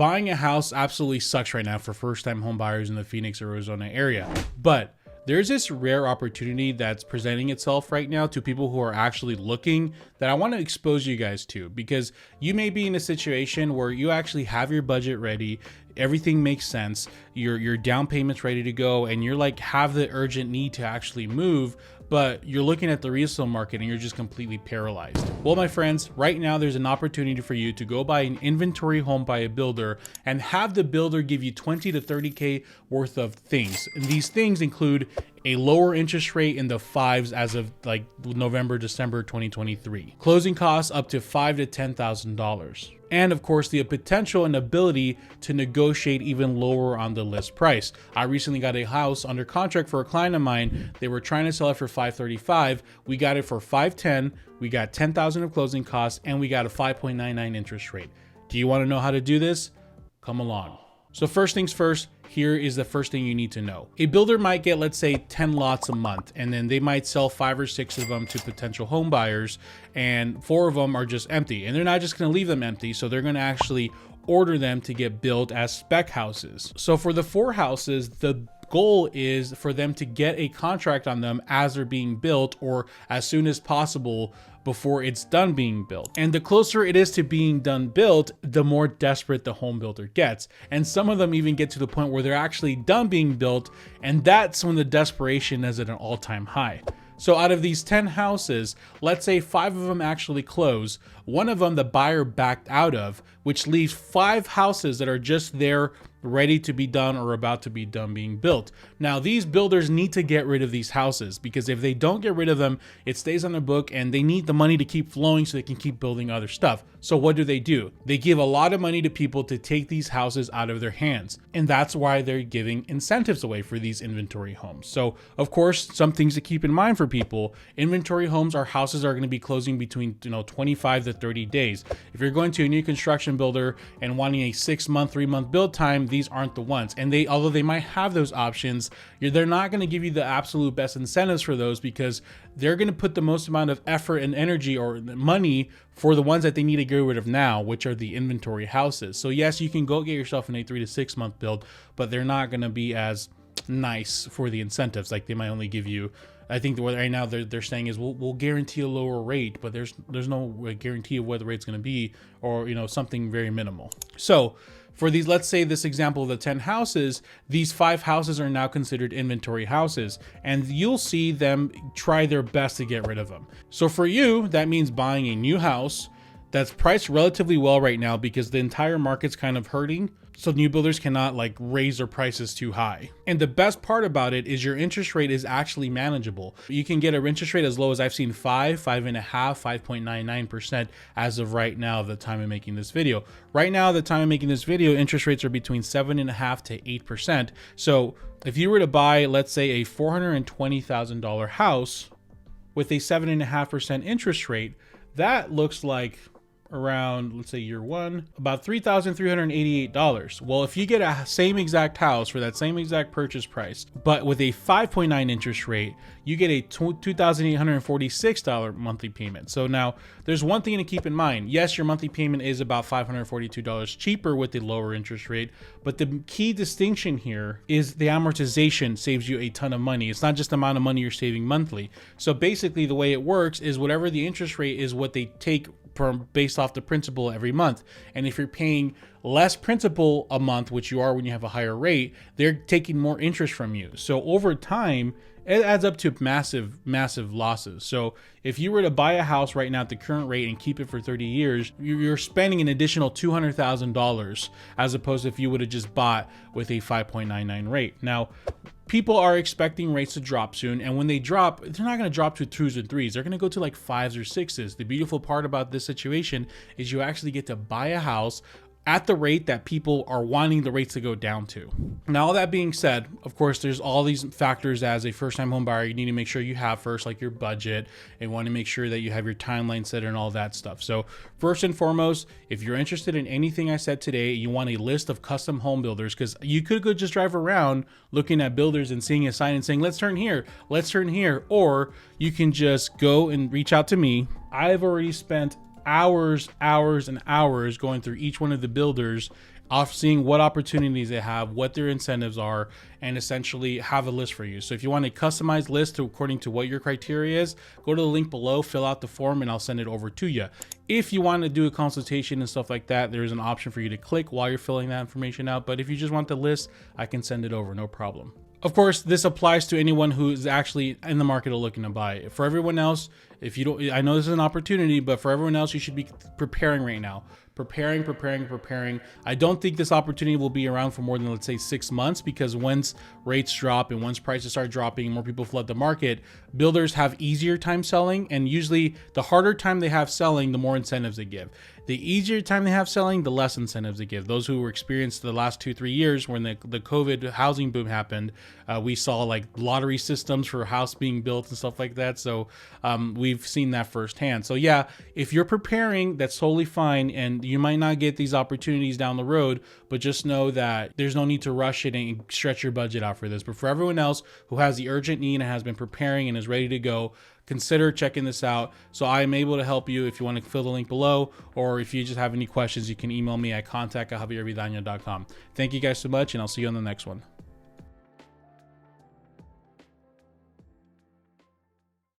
buying a house absolutely sucks right now for first-time home buyers in the Phoenix, Arizona area. But there's this rare opportunity that's presenting itself right now to people who are actually looking that I want to expose you guys to, because you may be in a situation where you actually have your budget ready, everything makes sense, your down payment's ready to go, and you're like have the urgent need to actually move, but you're looking at the resale market and you're just completely paralyzed. Well, my friends, right now there's an opportunity for you to go buy an inventory home by a builder and have the builder give you 20 to 30K worth of things. And these things include a lower interest rate in the 5s as of like November, December 2023. Closing costs up to $5,000 to $10,000. And of course, the potential and ability to negotiate even lower on the list price. I recently got a house under contract for a client of mine. They were trying to sell it for $535. We got it for $510. We got $10,000 of closing costs, and we got a 5.99 interest rate. Do you want to know how to do this? Come along. So first things first, here is the first thing you need to know. A builder might get, let's say, 10 lots a month, and then they might sell 5 or 6 of them to potential home buyers, and 4 of them are just empty. And they're not just gonna leave them empty, so they're gonna actually order them to get built as spec houses. So for the 4 houses, the goal is for them to get a contract on them as they're being built or as soon as possible before it's done being built. And the closer it is to being done built, the more desperate the home builder gets. And some of them even get to the point where they're actually done being built, and that's when the desperation is at an all-time high. So out of these 10 houses, let's say 5 of them actually close, 1 of them the buyer backed out of, which leaves 5 houses that are just there ready to be done or about to be done being built. Now, these builders need to get rid of these houses, because if they don't get rid of them, it stays on their book and they need the money to keep flowing so they can keep building other stuff. So what do? They give a lot of money to people to take these houses out of their hands. And that's why they're giving incentives away for these inventory homes. So of course, some things to keep in mind for people, inventory homes are houses that are going to be closing between 25 to 30 days. If you're going to a new construction builder and wanting a 6-month, 3-month build time, these aren't the ones. And although they might have those options, they're not going to give you the absolute best incentives for those, because they're going to put the most amount of effort and energy or money for the ones that they need to get rid of now, which are the inventory houses. So yes, you can go get yourself in a 3 to 6 month build, but they're not going to be as nice for the incentives. Like they might only give you, I think right now they're saying is we'll guarantee a lower rate, but there's no guarantee of what the rate's going to be, or something very minimal. So for these, let's say this example of the 10 houses, these 5 houses are now considered inventory houses, and you'll see them try their best to get rid of them. So for you, that means buying a new house that's priced relatively well right now, because the entire market's kind of hurting. So new builders cannot raise their prices too high. And the best part about it is your interest rate is actually manageable. You can get an interest rate as low as I've seen 5.5, 5.99% as of right now, the time of making this video. Right now, the time of making this video, interest rates are between 7.5 to 8%. So if you were to buy, let's say, a $420,000 house with a 7.5% interest rate, that looks like around, let's say year 1, about $3,388. Well, if you get a same exact house for that same exact purchase price, but with a 5.9 interest rate, you get a $2,846 monthly payment. So now there's one thing to keep in mind. Yes, your monthly payment is about $542 cheaper with the lower interest rate, but the key distinction here is the amortization saves you a ton of money. It's not just the amount of money you're saving monthly. So basically the way it works is whatever the interest rate is what they take based off the principal every month. And if you're paying less principal a month, which you are when you have a higher rate, they're taking more interest from you. So over time, it adds up to massive losses. So if you were to buy a house right now at the current rate and keep it for 30 years, you're spending an additional $200,000 as opposed to if you would have just bought with a 5.99 rate. Now, people are expecting rates to drop soon, and when they drop, they're not going to drop to 2s and 3s. They're going to go to 5s or 6s. The beautiful part about this situation is you actually get to buy a house at the rate that people are wanting the rates to go down to. Now, all that being said, of course, there's all these factors as a first-time home buyer you need to make sure you have first, like your budget, and want to make sure that you have your timeline set and all that stuff. So first and foremost, if you're interested in anything I said today, you want a list of custom home builders, because you could go just drive around looking at builders and seeing a sign and saying, let's turn here, or you can just go and reach out to me. I've already spent hours and hours going through each one of the builders off seeing what opportunities they have, what their incentives are, and essentially have a list for you. So if you want a customized list according to what your criteria is, go to the link below, fill out the form, and I'll send it over to you. If you want to do a consultation and stuff like that, there's an option for you to click while you're filling that information out. But if you just want the list, I can send it over, no problem. Of course, this applies to anyone who is actually in the market or looking to buy. For everyone else, if you don't, I know this is an opportunity, but for everyone else, you should be preparing right now. Preparing. I don't think this opportunity will be around for more than, let's say, 6 months, because once rates drop and once prices start dropping and more people flood the market, builders have easier time selling, and usually the harder time they have selling, the more incentives they give. The easier time they have selling, the less incentives they give. Those who were experienced the last 2-3 years when the COVID housing boom happened, we saw like lottery systems for a house being built and stuff like that. So we've seen that firsthand. So yeah, if you're preparing, that's totally fine. And you might not get these opportunities down the road, but just know that there's no need to rush it and stretch your budget out for this. But for everyone else who has the urgent need and has been preparing and is ready to go, consider checking this out. So I am able to help you if you want to fill the link below, or if you just have any questions, you can email me at contact@javiervidana.com. Thank you guys so much, and I'll see you on the next one.